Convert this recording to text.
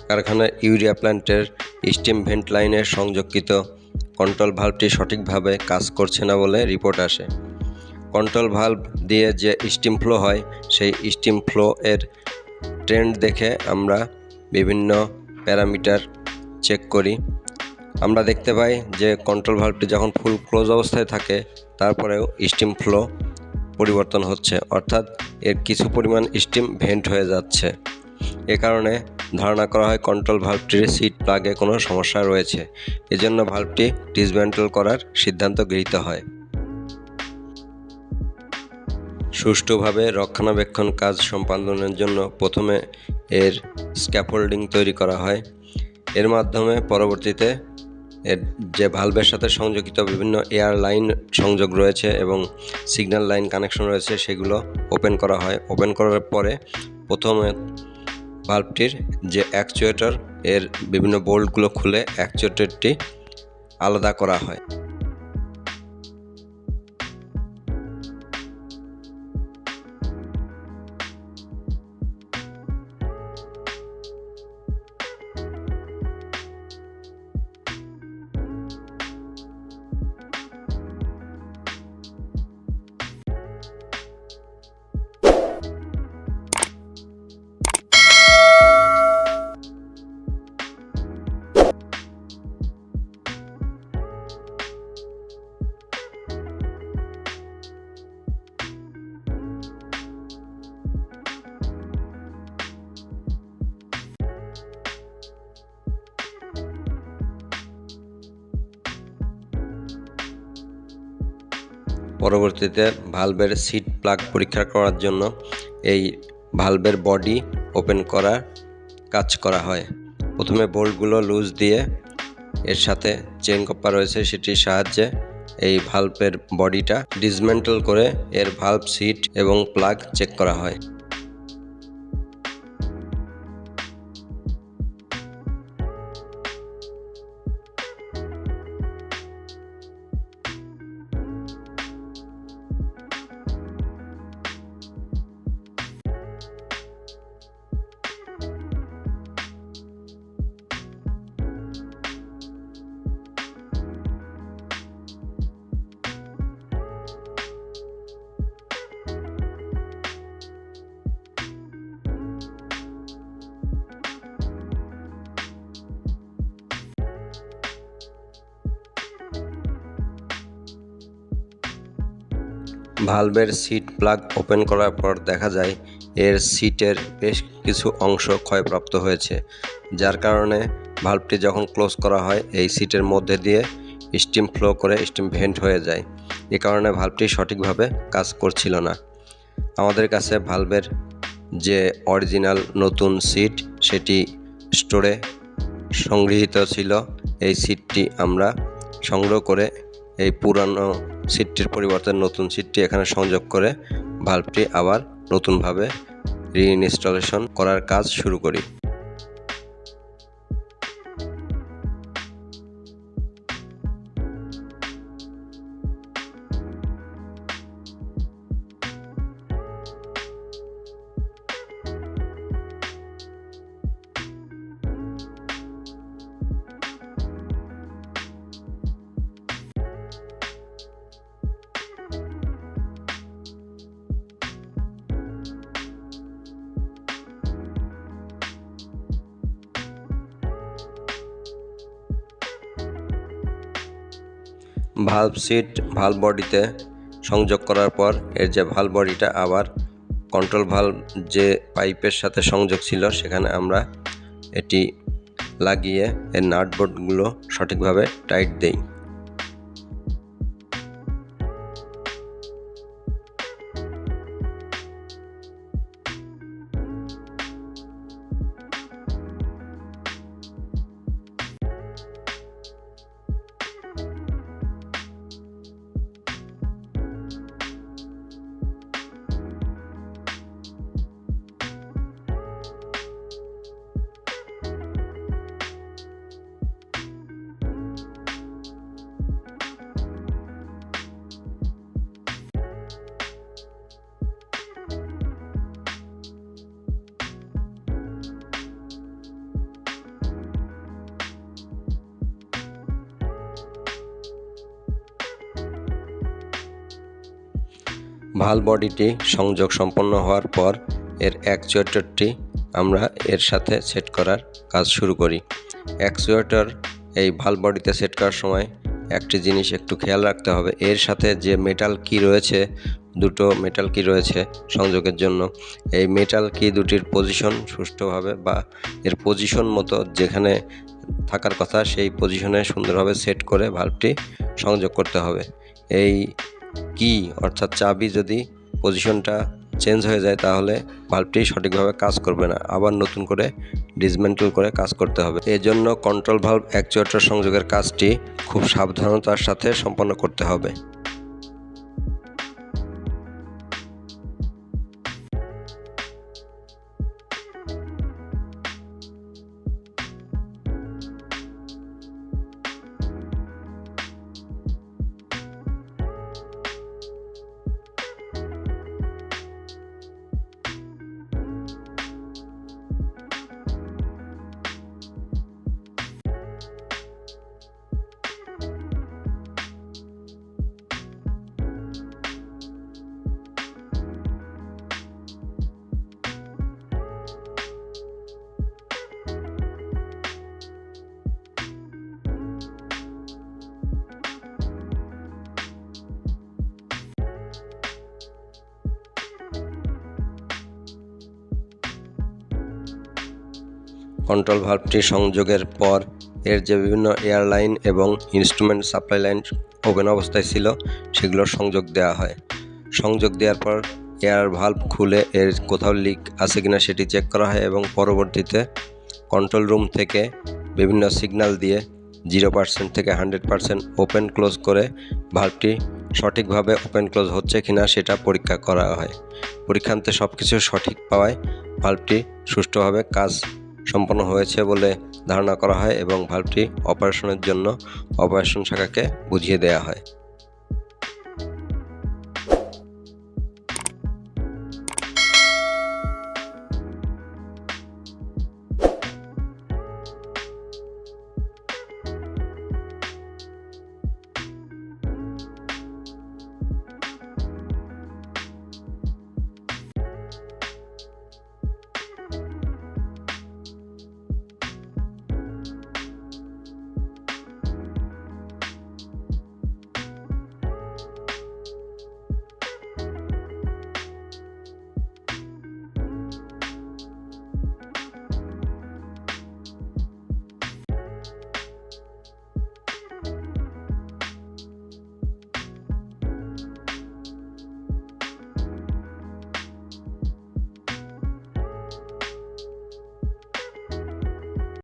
কারখানার ইউরিয়া প্ল্যান্টের steam vent লাইনে সংযোগকৃত কন্ট্রোল ভাল্বটি সঠিকভাবে কাজ করছে না বলে রিপোর্ট আসে। কন্ট্রোল ভাল্ব দিয়ে যে স্টিম ফ্লো হয় সেই স্টিম ফ্লো এর ট্রেন্ড দেখে আমরা বিভিন্ন প্যারামিটার চেক করি। আমরা দেখতে পাই যে কন্ট্রোল ভাল্বটি যখন ফুল ক্লোজ অবস্থায় থাকে তারপরেও স্টিম ফ্লো পরিবর্তন হচ্ছে, অর্থাৎ এর কিছু পরিমাণ স্টিম ভেন্ট হয়ে যাচ্ছে। এ কারণে ধারণা করা হয় কন্ট্রোল ভাল্বটির সিট প্লাগে কোনো সমস্যা রয়েছে। এজন্য ভাল্বটি ডিসম্যান্টল করার সিদ্ধান্ত গৃহীত হয়। সুষ্ঠুভাবে রক্ষণাবেক্ষণ কাজ সম্পাদনের জন্য প্রথমে এর স্ক্যাফোল্ডিং তৈরি করা হয়। এর মাধ্যমে পরবর্তীতে এর যে ভালভের সাথে সংযোজিত বিভিন্ন এয়ার লাইন সংযোগ রয়েছে এবং সিগন্যাল লাইন কানেকশন রয়েছে সেগুলো ওপেন করা হয়। ওপেন করার পরে প্রথমে ভালভটির যে অ্যাকচুয়েটর এর বিভিন্ন বোল্টগুলো খুলে অ্যাকচুয়েটরটি আলাদা করা হয়। পরবর্তীতে ভালভের সিট প্লাগ পরীক্ষা করার জন্য এই ভালভের বডি ওপেন করার কাজ করা হয়। প্রথমে বোল্টগুলো লুজ দিয়ে এর সাথে চেইন কপ্পা রয়েছে সেটির সাহায্যে এই ভালভের বডিটা ডিসমেন্টল করে এর ভালভ সিট এবং প্লাগ চেক করা হয়। ভালভের সিট প্লাগ ওপেন করার পর দেখা যায় এর সিটের বেশ কিছু অংশ ক্ষয়প্রাপ্ত হয়েছে, যার কারণে ভালভটি যখন ক্লোজ করা হয় এই সিটের মধ্যে দিয়ে স্টিম ফ্লো করে স্টিম ভেন্ট হয়ে যায়। এ কারণে ভালভটি সঠিকভাবে কাজ করছিল না। আমাদের কাছে ভালভের যে অরিজিনাল নতুন সিট সেটি স্টোরে সংগৃহীত ছিল। এই সিটটি আমরা সংগ্রহ করে এই পুরানো সিটটির পরিবর্তে নতুন সিটটি এখানে সংযোগ করে ভালভটি আবার নতুনভাবে রিইনস্টলেশন করার কাজ শুরু করি। ভালভ সিট ভালভ বডিতে সংযোগ করার পর এর যে ভালভ বডিটা আবার কন্ট্রোল ভালভ যে পাইপের সাথে সংযোগ ছিল সেখানে আমরা এটি লাগিয়ে এর নাট বোল্টগুলো সঠিকভাবে টাইট দেই। ভালভ বডিটি সংযোগ সম্পন্ন হওয়ার পর এর অ্যাকচুয়েটরটি আমরা এর সাথে সেট করার কাজ শুরু করি। অ্যাকচুয়েটর এই ভালভ বডিতে সেট করার সময় একটি জিনিস একটু খেয়াল রাখতে হবে, এর সাথে যে মেটাল কি রয়েছে, দুটো মেটাল কি রয়েছে সংযোগের জন্য, এই মেটাল কি দুটির পজিশন সুষ্ঠুভাবে বা এর পজিশন মতো যেখানে থাকার কথা সেই পজিশনে সুন্দরভাবে সেট করে ভালভটি সংযোগ করতে হবে। এই কি অর্থাৎ চাবি যদি পজিশনটা চেঞ্জ হয়ে যায় তাহলে ভালভটি সঠিকভাবে কাজ করবে না, আবার নতুন করে ডিসমেন্টল করে কাজ করতে হবে। এজন্য কন্ট্রোল ভালভ অ্যাকচুয়েটর সংযোগের কাজটি খুব সাবধানতার সাথে সম্পন্ন করতে হবে। কন্ট্রোল ভালভটি সংযোগের পর এর যে বিভিন্ন এয়ার লাইন এবং ইনস্ট্রুমেন্ট সাপ্লাই লাইন ওপেন অবস্থায় ছিল সেগুলোর সংযোগ দেওয়া হয়। সংযোগ দেওয়ার পর এয়ার ভালভ খুলে এর কোথাও লিক আছে কিনা সেটি চেক করা হয় এবং পরবর্তীতে কন্ট্রোল রুম থেকে বিভিন্ন সিগন্যাল দিয়ে 0% থেকে 100% ওপেন ক্লোজ করে ভালভটি সঠিকভাবে ওপেন ক্লোজ হচ্ছে কিনা সেটা পরীক্ষা করা হয়। পরীক্ষান্তে সব কিছু সঠিক পাওয়ায় ভালভটি সুষ্ঠুভাবে কাজ সম্পন্ন হয়েছে বলে ধারণা করা হয় এবং ভালভটি অপারেশনের জন্য অপারেশন শাখাকে বুঝিয়ে দেওয়া হয়।